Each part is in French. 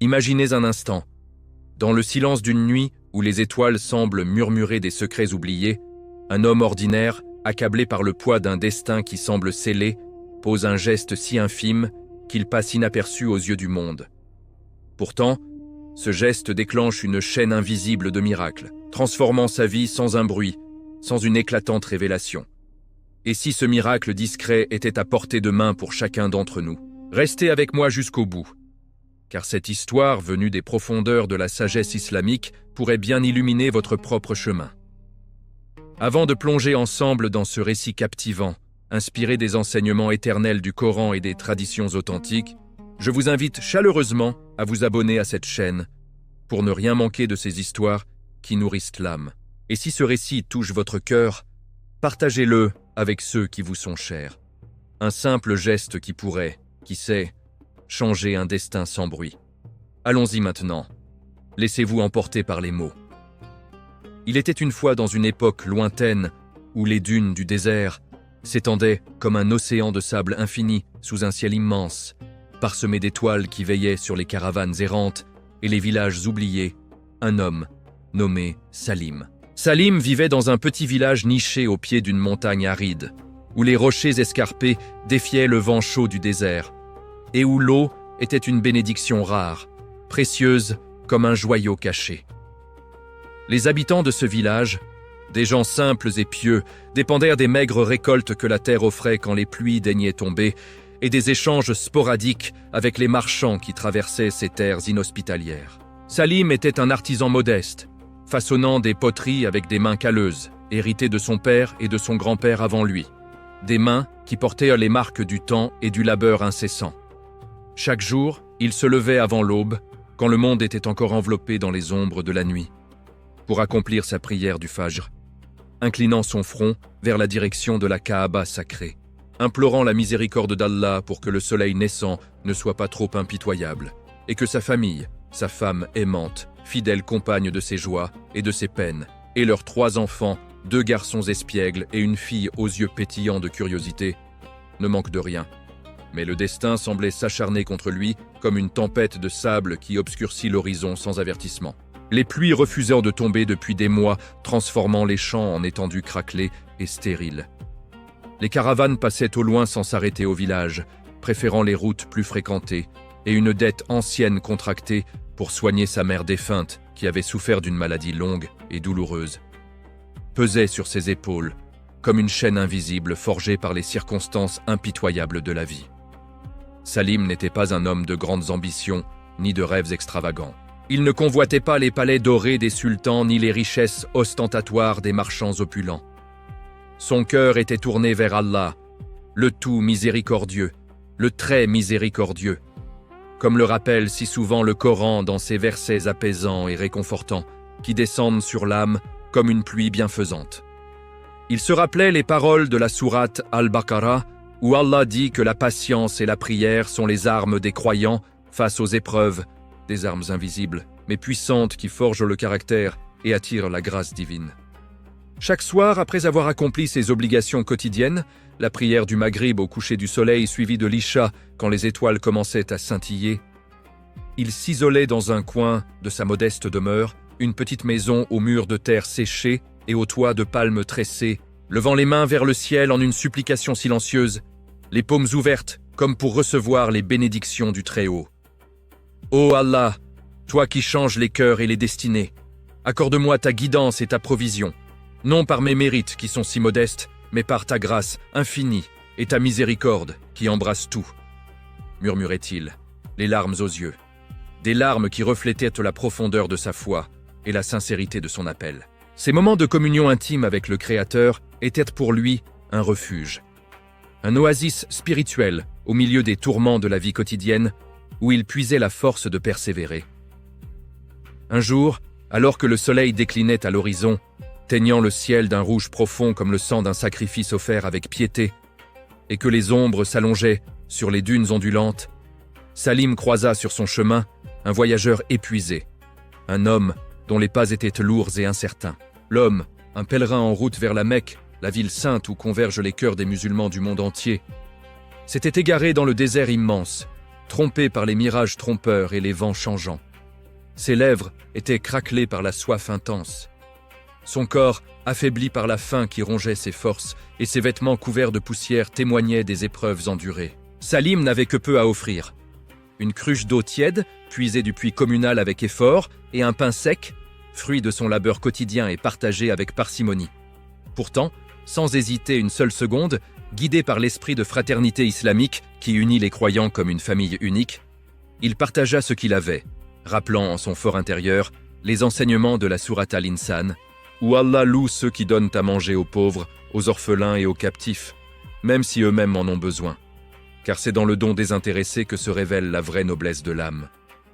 Imaginez un instant. Dans le silence d'une nuit où les étoiles semblent murmurer des secrets oubliés, un homme ordinaire, accablé par le poids d'un destin qui semble scellé, pose un geste si infime qu'il passe inaperçu aux yeux du monde. Pourtant, ce geste déclenche une chaîne invisible de miracles, transformant sa vie sans un bruit, sans une éclatante révélation. Et si ce miracle discret était à portée de main pour chacun d'entre nous? Restez avec moi jusqu'au bout, car cette histoire, venue des profondeurs de la sagesse islamique, pourrait bien illuminer votre propre chemin. Avant de plonger ensemble dans ce récit captivant, inspiré des enseignements éternels du Coran et des traditions authentiques, je vous invite chaleureusement à vous abonner à cette chaîne pour ne rien manquer de ces histoires qui nourrissent l'âme. Et si ce récit touche votre cœur, partagez-le avec ceux qui vous sont chers. Un simple geste qui pourrait, qui sait, changer un destin sans bruit. Allons-y maintenant. Laissez-vous emporter par les mots. Il était une fois dans une époque lointaine où les dunes du désert s'étendaient comme un océan de sable infini sous un ciel immense, parsemé d'étoiles qui veillaient sur les caravanes errantes et les villages oubliés, un homme nommé Salim. Salim vivait dans un petit village niché au pied d'une montagne aride, où les rochers escarpés défiaient le vent chaud du désert, et où l'eau était une bénédiction rare, précieuse comme un joyau caché. Les habitants de ce village, des gens simples et pieux, dépendèrent des maigres récoltes que la terre offrait quand les pluies daignaient tomber, et des échanges sporadiques avec les marchands qui traversaient ces terres inhospitalières. Salim était un artisan modeste, façonnant des poteries avec des mains calleuses, héritées de son père et de son grand-père avant lui. Des mains qui portaient les marques du temps et du labeur incessant. Chaque jour, il se levait avant l'aube, quand le monde était encore enveloppé dans les ombres de la nuit, pour accomplir sa prière du Fajr, inclinant son front vers la direction de la Kaaba sacrée, implorant la miséricorde d'Allah pour que le soleil naissant ne soit pas trop impitoyable, et que sa famille, sa femme aimante, fidèle compagne de ses joies et de ses peines, et leurs 3 enfants, 2 garçons espiègles et une fille aux yeux pétillants de curiosité, ne manquent de rien. Mais le destin semblait s'acharner contre lui comme une tempête de sable qui obscurcit l'horizon sans avertissement. Les pluies refusèrent de tomber depuis des mois, transformant les champs en étendues craquelées et stériles. Les caravanes passaient au loin sans s'arrêter au village, préférant les routes plus fréquentées, et une dette ancienne contractée pour soigner sa mère défunte qui avait souffert d'une maladie longue et douloureuse, pesait sur ses épaules, comme une chaîne invisible forgée par les circonstances impitoyables de la vie. Salim n'était pas un homme de grandes ambitions, ni de rêves extravagants. Il ne convoitait pas les palais dorés des sultans, ni les richesses ostentatoires des marchands opulents. Son cœur était tourné vers Allah, le tout miséricordieux, le très miséricordieux, comme le rappelle si souvent le Coran dans ses versets apaisants et réconfortants, qui descendent sur l'âme comme une pluie bienfaisante. Il se rappelait les paroles de la sourate Al-Baqarah, où Allah dit que la patience et la prière sont les armes des croyants face aux épreuves, des armes invisibles, mais puissantes qui forgent le caractère et attirent la grâce divine. Chaque soir, après avoir accompli ses obligations quotidiennes, la prière du Maghrib au coucher du soleil suivie de l'Isha quand les étoiles commençaient à scintiller, il s'isolait dans un coin de sa modeste demeure, une petite maison aux murs de terre séchés et aux toits de palmes tressés, levant les mains vers le ciel en une supplication silencieuse, les paumes ouvertes comme pour recevoir les bénédictions du Très-Haut. Ô Allah, toi qui changes les cœurs et les destinées, accorde-moi ta guidance et ta provision, non par mes mérites qui sont si modestes, mais par ta grâce infinie et ta miséricorde qui embrasse tout, murmurait-il, les larmes aux yeux, des larmes qui reflétaient la profondeur de sa foi et la sincérité de son appel. Ces moments de communion intime avec le Créateur étaient pour lui un refuge, un oasis spirituel au milieu des tourments de la vie quotidienne où il puisait la force de persévérer. Un jour, alors que le soleil déclinait à l'horizon, teignant le ciel d'un rouge profond comme le sang d'un sacrifice offert avec piété, et que les ombres s'allongeaient sur les dunes ondulantes, Salim croisa sur son chemin un voyageur épuisé, un homme dont les pas étaient lourds et incertains. L'homme, un pèlerin en route vers la Mecque, la ville sainte où convergent les cœurs des musulmans du monde entier, s'était égaré dans le désert immense, trompé par les mirages trompeurs et les vents changeants. Ses lèvres étaient craquelées par la soif intense. Son corps, affaibli par la faim qui rongeait ses forces, et ses vêtements couverts de poussière témoignaient des épreuves endurées. Salim n'avait que peu à offrir. Une cruche d'eau tiède, puisée du puits communal avec effort, et un pain sec, fruit de son labeur quotidien et partagé avec parcimonie. Pourtant, sans hésiter une seule seconde, guidé par l'esprit de fraternité islamique qui unit les croyants comme une famille unique, il partagea ce qu'il avait, rappelant en son fort intérieur les enseignements de la sourate Al-Insan, où Allah loue ceux qui donnent à manger aux pauvres, aux orphelins et aux captifs, même si eux-mêmes en ont besoin, car c'est dans le don désintéressé que se révèle la vraie noblesse de l'âme.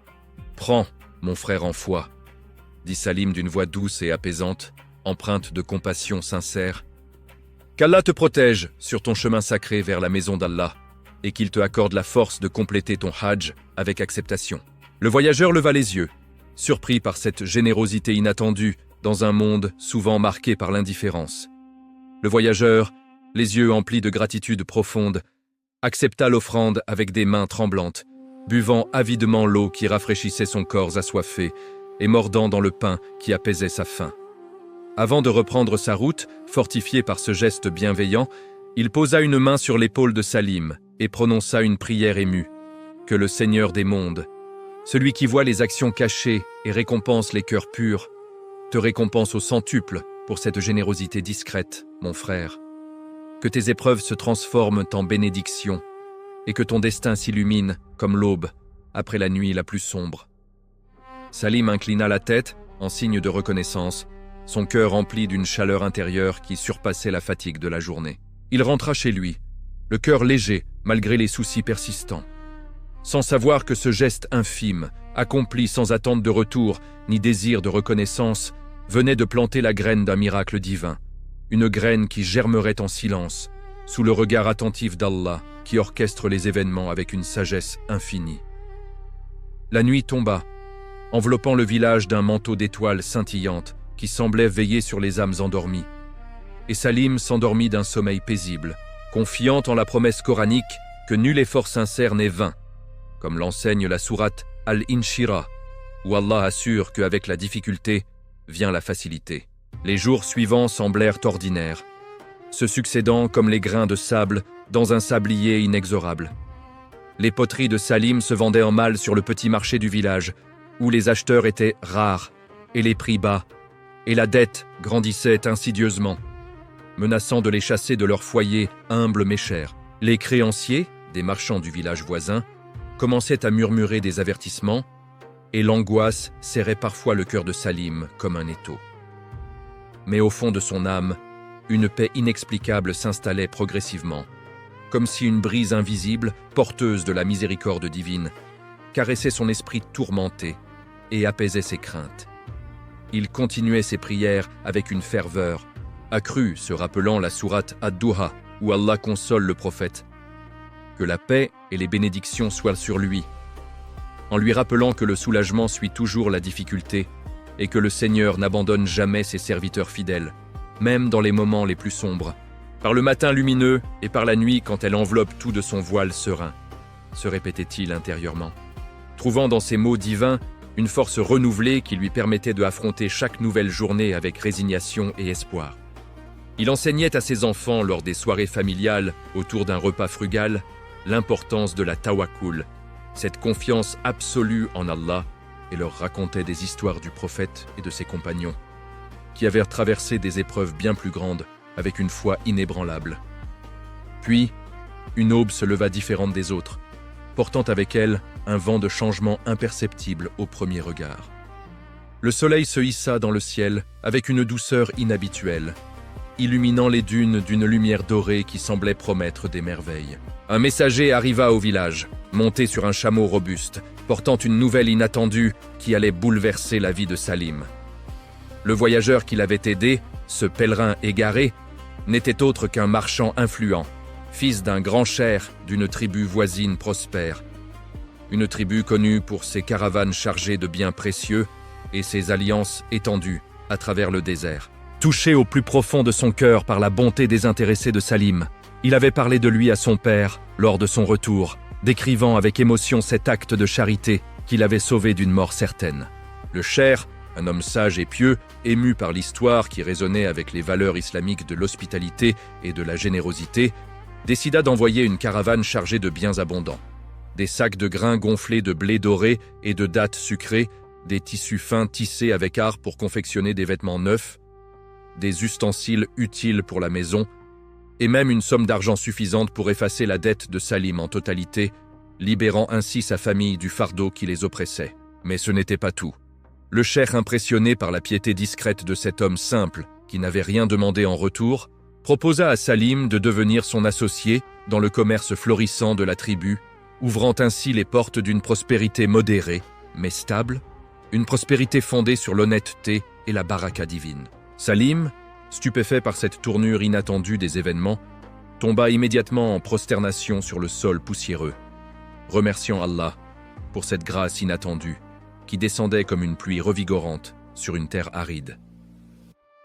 « Prends, mon frère en foi », dit Salim d'une voix douce et apaisante, empreinte de compassion sincère. « Qu'Allah te protège sur ton chemin sacré vers la maison d'Allah, et qu'il te accorde la force de compléter ton hajj avec acceptation. » Le voyageur leva les yeux, surpris par cette générosité inattendue dans un monde souvent marqué par l'indifférence. Le voyageur, les yeux emplis de gratitude profonde, accepta l'offrande avec des mains tremblantes, buvant avidement l'eau qui rafraîchissait son corps assoiffé et mordant dans le pain qui apaisait sa faim. Avant de reprendre sa route, fortifié par ce geste bienveillant, il posa une main sur l'épaule de Salim et prononça une prière émue. Que le Seigneur des mondes, celui qui voit les actions cachées et récompense les cœurs purs, te récompense au centuple pour cette générosité discrète, mon frère. Que tes épreuves se transforment en bénédictions et que ton destin s'illumine comme l'aube après la nuit la plus sombre. Salim inclina la tête en signe de reconnaissance, son cœur rempli d'une chaleur intérieure qui surpassait la fatigue de la journée. Il rentra chez lui, le cœur léger malgré les soucis persistants, sans savoir que ce geste infime, accompli sans attente de retour ni désir de reconnaissance, venait de planter la graine d'un miracle divin, une graine qui germerait en silence, sous le regard attentif d'Allah qui orchestre les événements avec une sagesse infinie. La nuit tomba, enveloppant le village d'un manteau d'étoiles scintillantes qui semblait veiller sur les âmes endormies. Et Salim s'endormit d'un sommeil paisible, confiant en la promesse coranique que nul effort sincère n'est vain, comme l'enseigne la sourate Al-Inshirah, où Allah assure qu'avec la difficulté vient la facilité. Les jours suivants semblèrent ordinaires, se succédant comme les grains de sable dans un sablier inexorable. Les poteries de Salim se vendaient en malle sur le petit marché du village, où les acheteurs étaient rares et les prix bas, et la dette grandissait insidieusement, menaçant de les chasser de leur foyer humble mais cher. Les créanciers, des marchands du village voisin, commençaient à murmurer des avertissements, et l'angoisse serrait parfois le cœur de Salim comme un étau. Mais au fond de son âme, une paix inexplicable s'installait progressivement, comme si une brise invisible, porteuse de la miséricorde divine, caressait son esprit tourmenté et apaisait ses craintes. Il continuait ses prières avec une ferveur, accrue se rappelant la sourate Ad-Duha, où Allah console le prophète. Que la paix et les bénédictions soient sur lui, en lui rappelant que le soulagement suit toujours la difficulté et que le Seigneur n'abandonne jamais ses serviteurs fidèles, même dans les moments les plus sombres, par le matin lumineux et par la nuit quand elle enveloppe tout de son voile serein, se répétait-il intérieurement, trouvant dans ces mots divins une force renouvelée qui lui permettait de affronter chaque nouvelle journée avec résignation et espoir. Il enseignait à ses enfants lors des soirées familiales autour d'un repas frugal l'importance de la tawakkul, cette confiance absolue en Allah, et leur racontait des histoires du prophète et de ses compagnons, qui avaient traversé des épreuves bien plus grandes avec une foi inébranlable. Puis, une aube se leva différente des autres, portant avec elle un vent de changement imperceptible au premier regard. Le soleil se hissa dans le ciel avec une douceur inhabituelle, illuminant les dunes d'une lumière dorée qui semblait promettre des merveilles. Un messager arriva au village, monté sur un chameau robuste, portant une nouvelle inattendue qui allait bouleverser la vie de Salim. Le voyageur qui l'avait aidé, ce pèlerin égaré, n'était autre qu'un marchand influent, fils d'un grand cher d'une tribu voisine prospère. Une tribu connue pour ses caravanes chargées de biens précieux et ses alliances étendues à travers le désert. Touché au plus profond de son cœur par la bonté désintéressée de Salim, il avait parlé de lui à son père lors de son retour, décrivant avec émotion cet acte de charité qui l'avait sauvé d'une mort certaine. Le cheikh, un homme sage et pieux, ému par l'histoire qui résonnait avec les valeurs islamiques de l'hospitalité et de la générosité, décida d'envoyer une caravane chargée de biens abondants. Des sacs de grains gonflés de blé doré et de dattes sucrées, des tissus fins tissés avec art pour confectionner des vêtements neufs, des ustensiles utiles pour la maison, et même une somme d'argent suffisante pour effacer la dette de Salim en totalité, libérant ainsi sa famille du fardeau qui les oppressait. Mais ce n'était pas tout. Le cheikh, impressionné par la piété discrète de cet homme simple, qui n'avait rien demandé en retour, proposa à Salim de devenir son associé dans le commerce florissant de la tribu, ouvrant ainsi les portes d'une prospérité modérée, mais stable, une prospérité fondée sur l'honnêteté et la baraka divine. Salim, stupéfait par cette tournure inattendue des événements, tomba immédiatement en prosternation sur le sol poussiéreux, remerciant Allah pour cette grâce inattendue qui descendait comme une pluie revigorante sur une terre aride.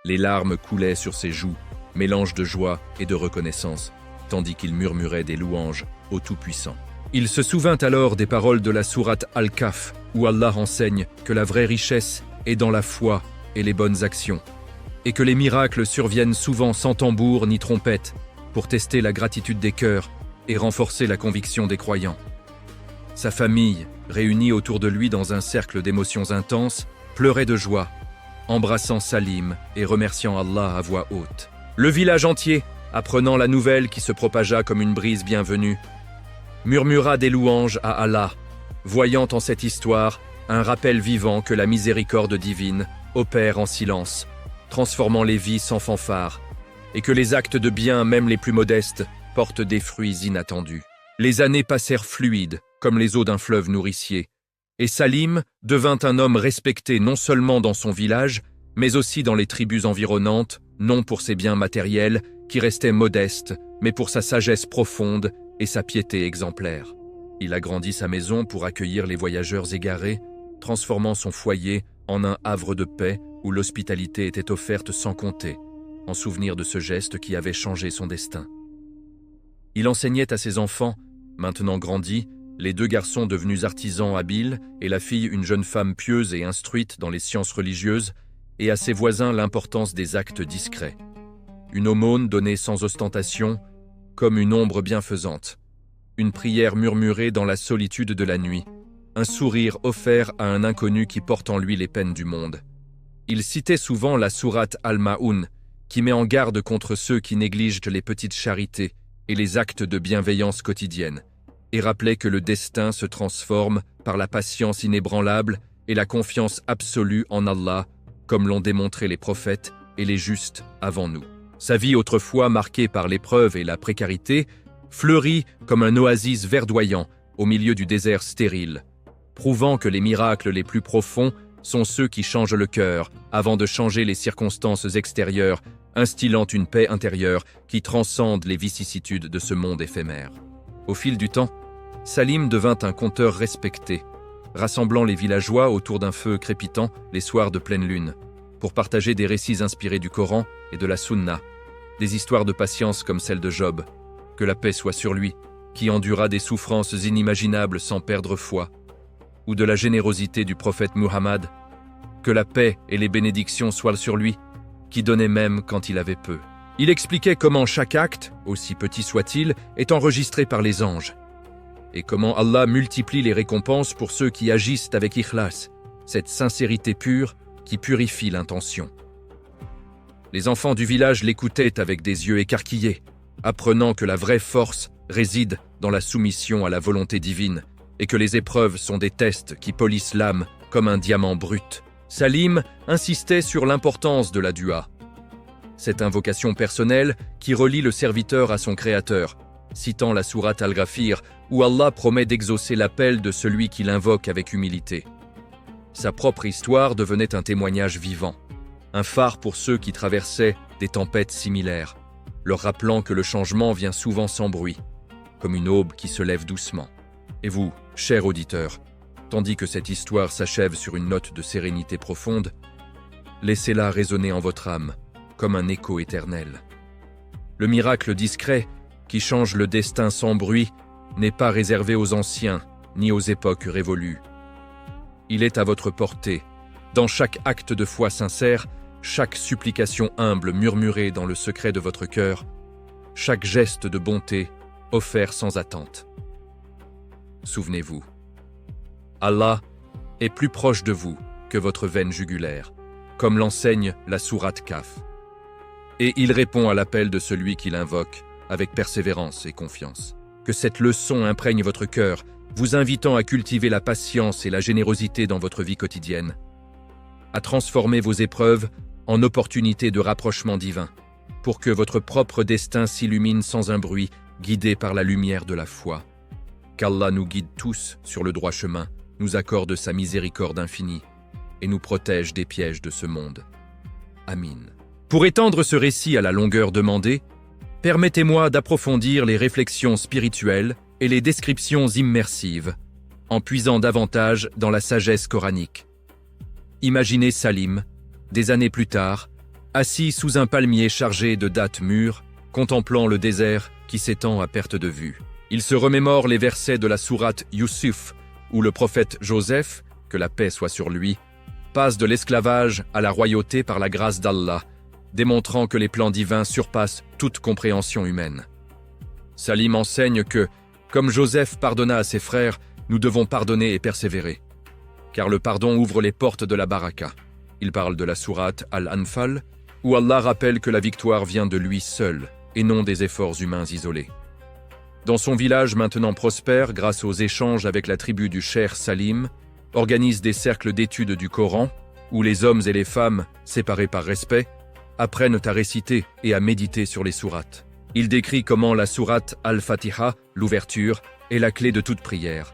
Les larmes coulaient sur ses joues, mélange de joie et de reconnaissance, tandis qu'il murmurait des louanges au Tout-Puissant. Il se souvint alors des paroles de la sourate Al-Kahf, où Allah enseigne que la vraie richesse est dans la foi et les bonnes actions, et que les miracles surviennent souvent sans tambour ni trompette, pour tester la gratitude des cœurs et renforcer la conviction des croyants. Sa famille, réunie autour de lui dans un cercle d'émotions intenses, pleurait de joie, embrassant Salim et remerciant Allah à voix haute. Le village entier, apprenant la nouvelle qui se propagea comme une brise bienvenue, murmura des louanges à Allah, voyant en cette histoire un rappel vivant que la miséricorde divine opère en silence, transformant les vies sans fanfare, et que les actes de bien, même les plus modestes, portent des fruits inattendus. Les années passèrent fluides, comme les eaux d'un fleuve nourricier, et Salim devint un homme respecté non seulement dans son village, mais aussi dans les tribus environnantes, non pour ses biens matériels, qui restaient modestes, mais pour sa sagesse profonde et sa piété exemplaire. Il agrandit sa maison pour accueillir les voyageurs égarés, transformant son foyer en un havre de paix où l'hospitalité était offerte sans compter, en souvenir de ce geste qui avait changé son destin. Il enseignait à ses enfants, maintenant grandis, les 2 garçons devenus artisans habiles et la fille une jeune femme pieuse et instruite dans les sciences religieuses, et à ses voisins l'importance des actes discrets. Une aumône donnée sans ostentation, comme une ombre bienfaisante. Une prière murmurée dans la solitude de la nuit. Un sourire offert à un inconnu qui porte en lui les peines du monde. Il citait souvent la sourate Al-Ma'un, qui met en garde contre ceux qui négligent les petites charités et les actes de bienveillance quotidienne, et rappelait que le destin se transforme par la patience inébranlable et la confiance absolue en Allah, comme l'ont démontré les prophètes et les justes avant nous. Sa vie autrefois marquée par l'épreuve et la précarité fleurit comme un oasis verdoyant au milieu du désert stérile, prouvant que les miracles les plus profonds sont ceux qui changent le cœur avant de changer les circonstances extérieures, instillant une paix intérieure qui transcende les vicissitudes de ce monde éphémère. Au fil du temps, Salim devint un conteur respecté, rassemblant les villageois autour d'un feu crépitant les soirs de pleine lune, pour partager des récits inspirés du Coran et de la Sunna, des histoires de patience comme celle de Job, que la paix soit sur lui, qui endura des souffrances inimaginables sans perdre foi, ou de la générosité du prophète Muhammad, que la paix et les bénédictions soient sur lui, qui donnait même quand il avait peu. Il expliquait comment chaque acte, aussi petit soit-il, est enregistré par les anges, et comment Allah multiplie les récompenses pour ceux qui agissent avec ikhlas, cette sincérité pure qui purifie l'intention. Les enfants du village l'écoutaient avec des yeux écarquillés, apprenant que la vraie force réside dans la soumission à la volonté divine et que les épreuves sont des tests qui polissent l'âme comme un diamant brut. Salim insistait sur l'importance de la dua, cette invocation personnelle qui relie le serviteur à son créateur, citant la sourate Al-Ghafir où Allah promet d'exaucer l'appel de celui qui l'invoque avec humilité. Sa propre histoire devenait un témoignage vivant, un phare pour ceux qui traversaient des tempêtes similaires, leur rappelant que le changement vient souvent sans bruit, comme une aube qui se lève doucement. Et vous, cher auditeur, tandis que cette histoire s'achève sur une note de sérénité profonde, laissez-la résonner en votre âme, comme un écho éternel. Le miracle discret, qui change le destin sans bruit, n'est pas réservé aux anciens ni aux époques révolues. Il est à votre portée, dans chaque acte de foi sincère, chaque supplication humble murmurée dans le secret de votre cœur, chaque geste de bonté offert sans attente. Souvenez-vous, Allah est plus proche de vous que votre veine jugulaire, comme l'enseigne la sourate Kaf. Et il répond à l'appel de celui qui l'invoque avec persévérance et confiance. Que cette leçon imprègne votre cœur, vous invitant à cultiver la patience et la générosité dans votre vie quotidienne, à transformer vos épreuves en opportunités de rapprochement divin, pour que votre propre destin s'illumine sans un bruit, guidé par la lumière de la foi. Qu'Allah nous guide tous sur le droit chemin, nous accorde sa miséricorde infinie et nous protège des pièges de ce monde. Amin. Pour étendre ce récit à la longueur demandée, permettez-moi d'approfondir les réflexions spirituelles et les descriptions immersives, en puisant davantage dans la sagesse coranique. Imaginez Salim, des années plus tard, assis sous un palmier chargé de dattes mûres, contemplant le désert qui s'étend à perte de vue. Il se remémore les versets de la sourate Yusuf, où le prophète Joseph, que la paix soit sur lui, passe de l'esclavage à la royauté par la grâce d'Allah, démontrant que les plans divins surpassent toute compréhension humaine. Salim enseigne que, comme Joseph pardonna à ses frères, nous devons pardonner et persévérer, car le pardon ouvre les portes de la baraka. Il parle de la sourate Al-Anfal, où Allah rappelle que la victoire vient de lui seul, et non des efforts humains isolés. Dans son village maintenant prospère grâce aux échanges avec la tribu du Cheikh Salim, organise des cercles d'études du Coran, où les hommes et les femmes, séparés par respect, apprennent à réciter et à méditer sur les sourates. Il décrit comment la sourate Al-Fatiha, l'ouverture, est la clé de toute prière,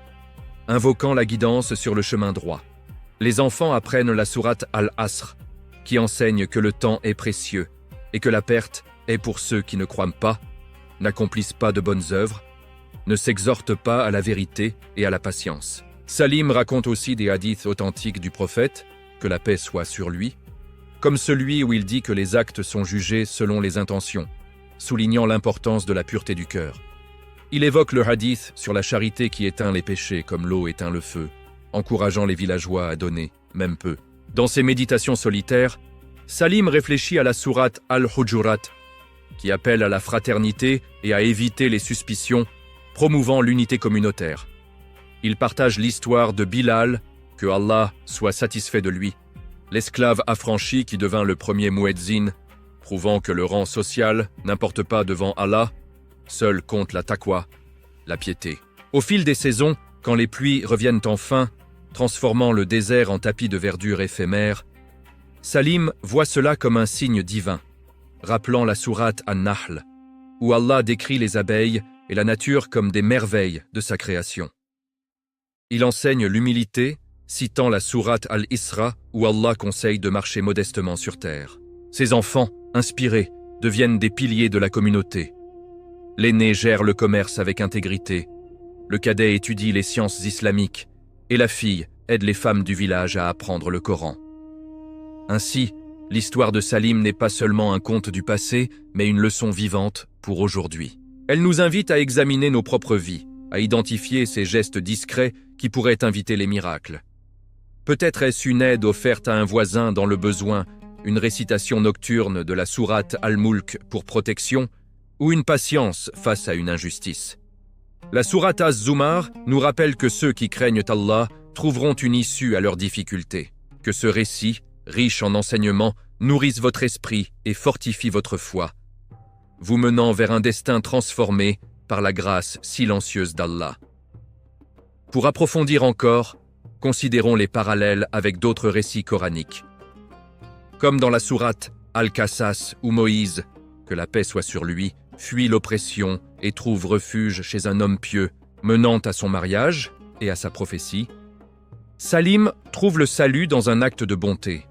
invoquant la guidance sur le chemin droit. Les enfants apprennent la sourate Al-Asr, qui enseigne que le temps est précieux et que la perte est pour ceux qui ne croient pas, n'accomplissent pas de bonnes œuvres, ne s'exhortent pas à la vérité et à la patience. Salim raconte aussi des hadiths authentiques du prophète, que la paix soit sur lui, comme celui où il dit que les actes sont jugés selon les intentions, soulignant l'importance de la pureté du cœur. Il évoque le hadith sur la charité qui éteint les péchés comme l'eau éteint le feu, encourageant les villageois à donner, même peu. Dans ses méditations solitaires, Salim réfléchit à la sourate Al-Hujurat, qui appelle à la fraternité et à éviter les suspicions, promouvant l'unité communautaire. Il partage l'histoire de Bilal, que Allah soit satisfait de lui, l'esclave affranchi qui devint le premier muezzin, prouvant que le rang social n'importe pas devant Allah, seul compte la taqwa, la piété. Au fil des saisons, quand les pluies reviennent enfin, transformant le désert en tapis de verdure éphémère, Salim voit cela comme un signe divin, rappelant la sourate An-Nahl, où Allah décrit les abeilles et la nature comme des merveilles de sa création. Il enseigne l'humilité, citant la sourate Al-Isra, où Allah conseille de marcher modestement sur terre. Ses enfants, inspirés, deviennent des piliers de la communauté. L'aîné gère le commerce avec intégrité, le cadet étudie les sciences islamiques, et la fille aide les femmes du village à apprendre le Coran. Ainsi, l'histoire de Salim n'est pas seulement un conte du passé, mais une leçon vivante pour aujourd'hui. Elle nous invite à examiner nos propres vies, à identifier ces gestes discrets qui pourraient inviter les miracles. Peut-être est-ce une aide offerte à un voisin dans le besoin, une récitation nocturne de la sourate Al-Mulk pour protection, ou une patience face à une injustice. La sourate Az-Zumar nous rappelle que ceux qui craignent Allah trouveront une issue à leurs difficultés, que ce récit, riche en enseignements, nourrisse votre esprit et fortifie votre foi, vous menant vers un destin transformé par la grâce silencieuse d'Allah. Pour approfondir encore, considérons les parallèles avec d'autres récits coraniques. Comme dans la sourate Al-Qasas où Moïse, que la paix soit sur lui, fuit l'oppression et trouve refuge chez un homme pieux, menant à son mariage et à sa prophétie, Salim trouve le salut dans un acte de bonté.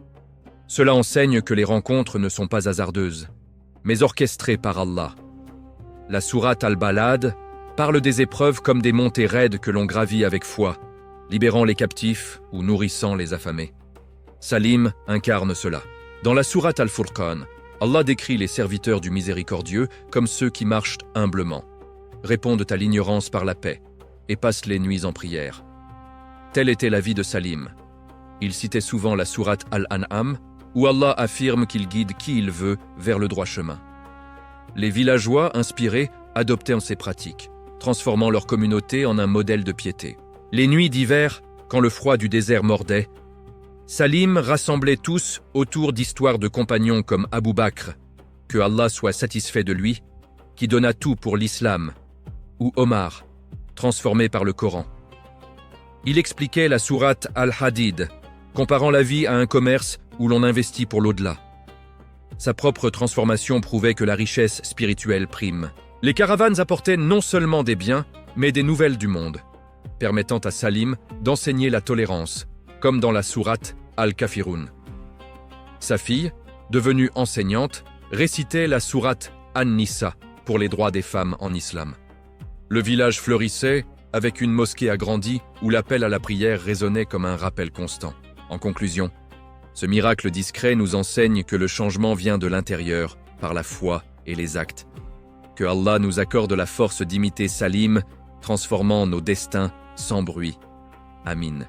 Cela enseigne que les rencontres ne sont pas hasardeuses, mais orchestrées par Allah. La sourate Al-Balad parle des épreuves comme des montées raides que l'on gravit avec foi, libérant les captifs ou nourrissant les affamés. Salim incarne cela. Dans la sourate Al-Furqan, Allah décrit les serviteurs du miséricordieux comme ceux qui marchent humblement, répondent à l'ignorance par la paix et passent les nuits en prière. Telle était la vie de Salim. Il citait souvent la sourate Al-An'am, où Allah affirme qu'il guide qui il veut vers le droit chemin. Les villageois, inspirés, adoptaient ces pratiques, transformant leur communauté en un modèle de piété. Les nuits d'hiver, quand le froid du désert mordait, Salim rassemblait tous autour d'histoires de compagnons comme Abu Bakr, que Allah soit satisfait de lui, qui donna tout pour l'islam, ou Omar, transformé par le Coran. Il expliquait la sourate Al-Hadid, comparant la vie à un commerce où l'on investit pour l'au-delà. Sa propre transformation prouvait que la richesse spirituelle prime. Les caravanes apportaient non seulement des biens, mais des nouvelles du monde, permettant à Salim d'enseigner la tolérance, comme dans la sourate Al-Kafirun. Sa fille, devenue enseignante, récitait la sourate An-Nisa pour les droits des femmes en islam. Le village fleurissait, avec une mosquée agrandie où l'appel à la prière résonnait comme un rappel constant. En conclusion, ce miracle discret nous enseigne que le changement vient de l'intérieur, par la foi et les actes. Que Allah nous accorde la force d'imiter Salim, transformant nos destins sans bruit. Amin.